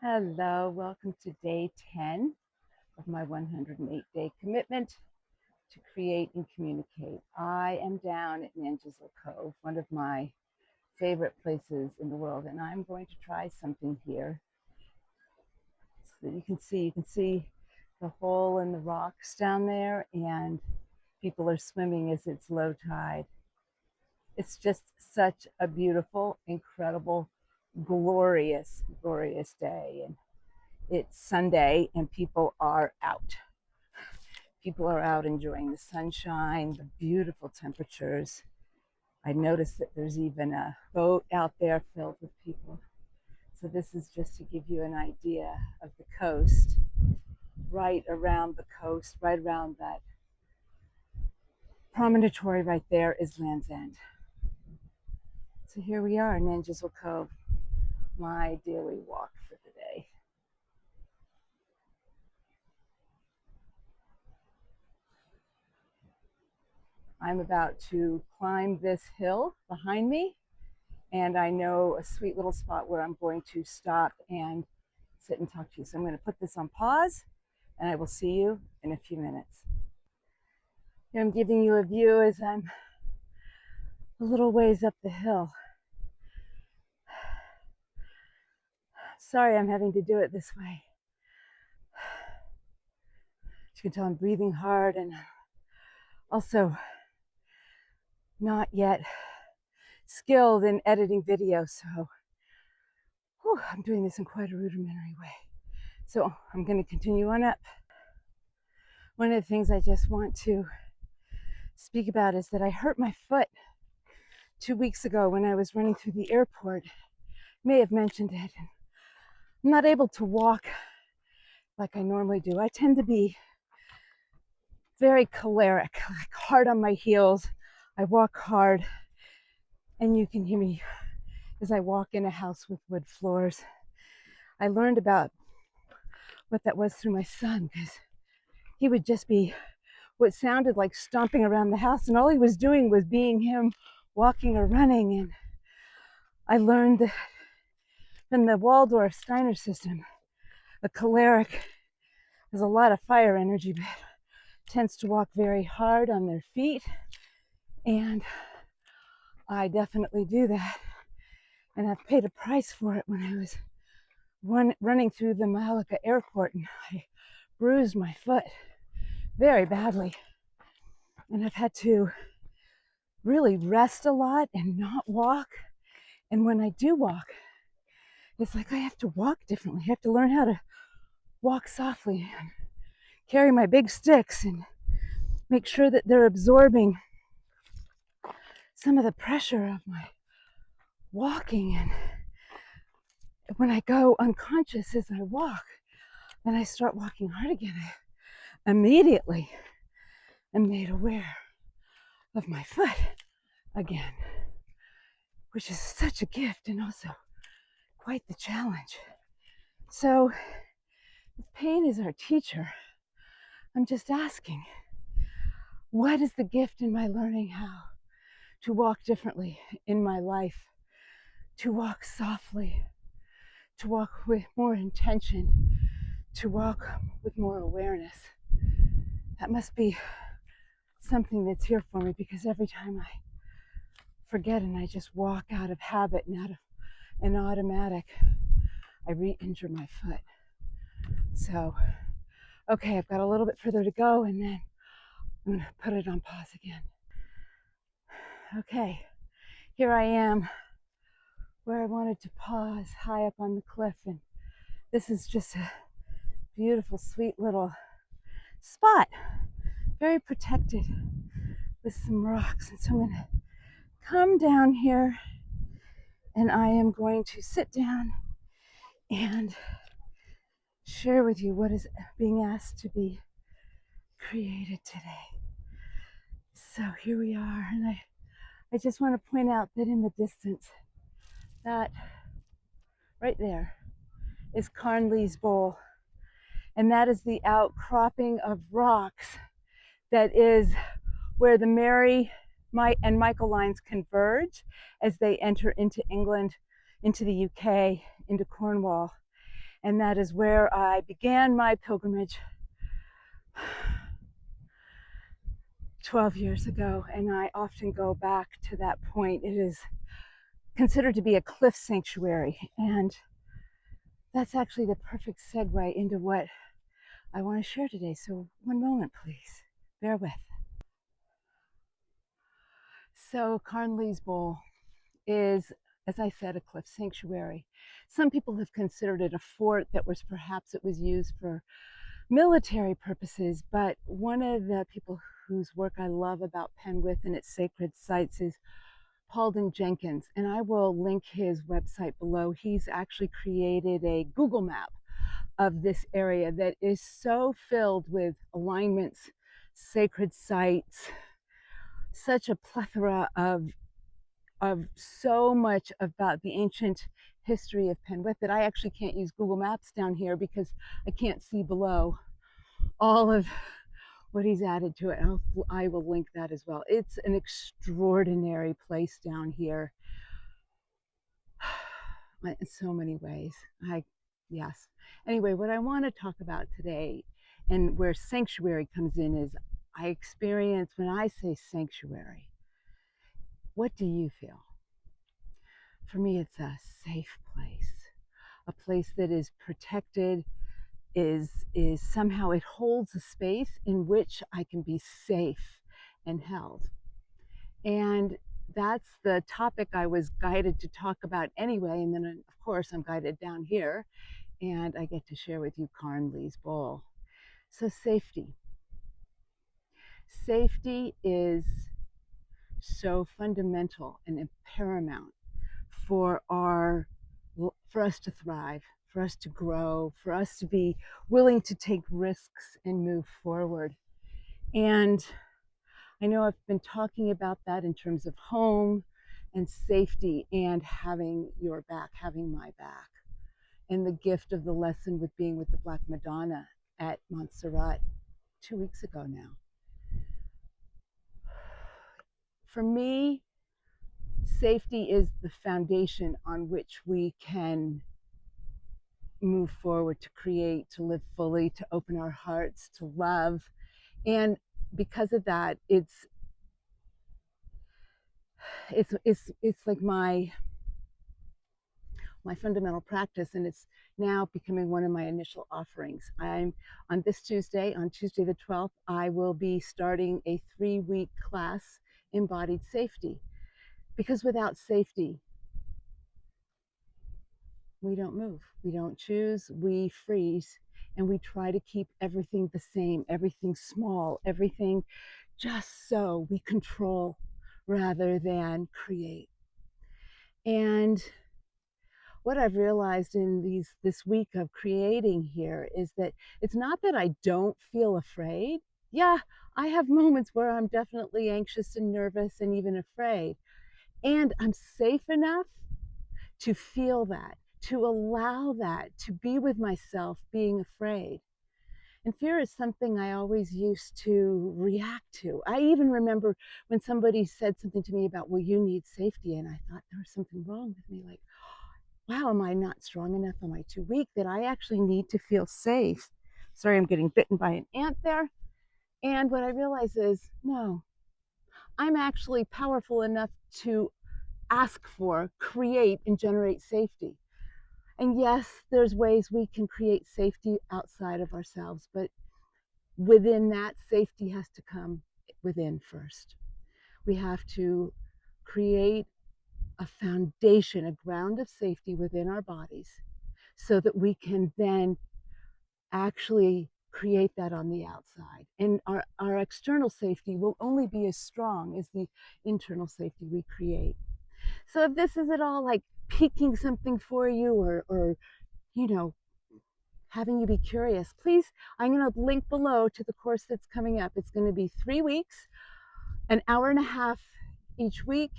Hello, welcome to day 10 of my 108-day commitment to create and communicate. I am down at Nanjizal Cove, one of my favorite places in the world, and I'm going to try something here so that you can see the hole in the rocks down there, and people are swimming as it's low tide. It's just such a beautiful, incredible, glorious, glorious day. And it's Sunday and people are out. People are out enjoying the sunshine, the beautiful temperatures. I noticed that there's even a boat out there filled with people. So this is just to give you an idea of the coast. Right around the coast, right around that promontory right there is Land's End. So here we are, Nanjizal Cove, my daily walk for the day. I'm about to climb this hill behind me, and I know a sweet little spot where I'm going to stop and sit and talk to you. So I'm going to put this on pause, and I will see you in a few minutes. Here I'm giving you a view as I'm a little ways up the hill. Sorry I'm having to do it this way. As you can tell, I'm breathing hard and also not yet skilled in editing video, so I'm doing this in quite a rudimentary way. So I'm going to continue on up. One of the things I just want to speak about is that I hurt my foot 2 weeks ago when I was running through the airport. May have mentioned it. I'm not able to walk like I normally do. I tend to be very choleric, like hard on my heels. I walk hard, and you can hear me as I walk in a house with wood floors. I learned about what that was through my son, because he would just be what sounded like stomping around the house, and all he was doing was being him, walking or running. And I learned that from the Waldorf Steiner system, a choleric has a lot of fire energy, but tends to walk very hard on their feet. And I definitely do that. And I've paid a price for it when I was running through the Malika airport, and I bruised my foot very badly. And I've had to really rest a lot and not walk. And when I do walk, it's like I have to walk differently. I have to learn how to walk softly and carry my big sticks and make sure that they're absorbing some of the pressure of my walking. And when I go unconscious as I walk, then I start walking hard again. I immediately am made aware of my foot again, which is such a gift and also quite the challenge. So if pain is our teacher, I'm just asking, what is the gift in my learning how to walk differently in my life, to walk softly, to walk with more intention, to walk with more awareness? That must be something that's here for me, because every time I forget and I just walk out of habit and out of an automatic, I re-injure my foot. So, okay, I've got a little bit further to go, and then I'm going to put it on pause again. Okay, here I am where I wanted to pause, high up on the cliff, and this is just a beautiful, sweet little spot, very protected with some rocks. And so I'm going to come down here, and I am going to sit down and share with you what is being asked to be created today. So here we are, and I just want to point out that in the distance, that right there is Carn Boel, and that is the outcropping of rocks that is where the Mary and Michael lines converge as they enter into England, into the UK, into Cornwall. And that is where I began my pilgrimage 12 years ago, and I often go back to that point. It is considered to be a cliff sanctuary, and that's actually the perfect segue into what I want to share today. So one moment, please. Bear with. So Carnley's Boel is, as I said, a cliff sanctuary. Some people have considered it a fort that was perhaps it was used for military purposes, but one of the people whose work I love about Penwith and its sacred sites is Paulden Jenkins, and I will link his website below. He's actually created a Google map of this area that is so filled with alignments, sacred sites, such a plethora of so much about the ancient history of Penwith that I actually can't use Google Maps down here because I can't see below all of what he's added to it. I will link that as well. It's an extraordinary place down here in so many ways. Yes. Anyway, what I want to talk about today and where sanctuary comes in is I experience when I say sanctuary, what do you feel? For me, it's a safe place, a place that is protected, is somehow it holds a space in which I can be safe and held. And that's the topic I was guided to talk about anyway. And then, of course, I'm guided down here and I get to share with you Carnley's Boel. So safety. Safety is so fundamental and paramount for us to thrive, for us to grow, for us to be willing to take risks and move forward. And I know I've been talking about that in terms of home and safety and having your back, having my back, and the gift of the lesson with being with the Black Madonna at Montserrat 2 weeks ago now. For me, safety is the foundation on which we can move forward, to create, to live fully, to open our hearts, to love. And because of that, it's like my fundamental practice, and it's now becoming one of my initial offerings. I'm on Tuesday the 12th, I will be starting a 3-week class, Embodied Safety, because without safety, we don't move, we don't choose, we freeze, and we try to keep everything the same, everything small, everything just so we control rather than create. And what I've realized in this week of creating here is that it's not that I don't feel afraid. Yeah, I have moments where I'm definitely anxious and nervous and even afraid. And I'm safe enough to feel that, to allow that, to be with myself being afraid. And fear is something I always used to react to. I even remember when somebody said something to me about, well, you need safety. And I thought there was something wrong with me. Like, wow, am I not strong enough? Am I too weak? That I actually need to feel safe. Sorry, I'm getting bitten by an ant there. And what I realize is, no, I'm actually powerful enough to ask for, create, and generate safety. And yes, there's ways we can create safety outside of ourselves, but within that, safety has to come within first. We have to create a foundation, a ground of safety within our bodies so that we can then actually create that on the outside. And our external safety will only be as strong as the internal safety we create. So if this is at all like piquing something for you or you know, having you be curious, please, I'm going to link below to the course that's coming up. It's going to be 3 weeks, an hour and a half each week,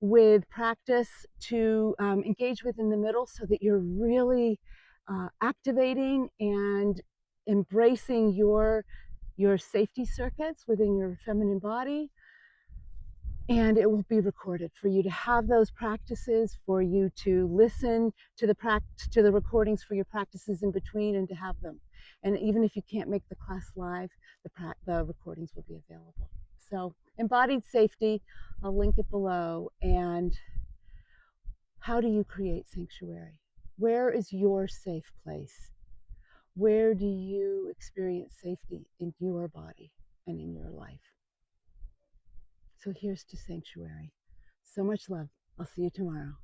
with practice to engage with in the middle so that you're really activating and embracing your safety circuits within your feminine body. And it will be recorded for you to have those practices, for you to listen to the recordings for your practices in between, and to have them. And even if you can't make the class live, the recordings will be available. So embodied safety, I'll link it below. And how do you create sanctuary? Where is your safe place? Where do you experience safety in your body and in your life? So here's to sanctuary. So much love. I'll see you tomorrow.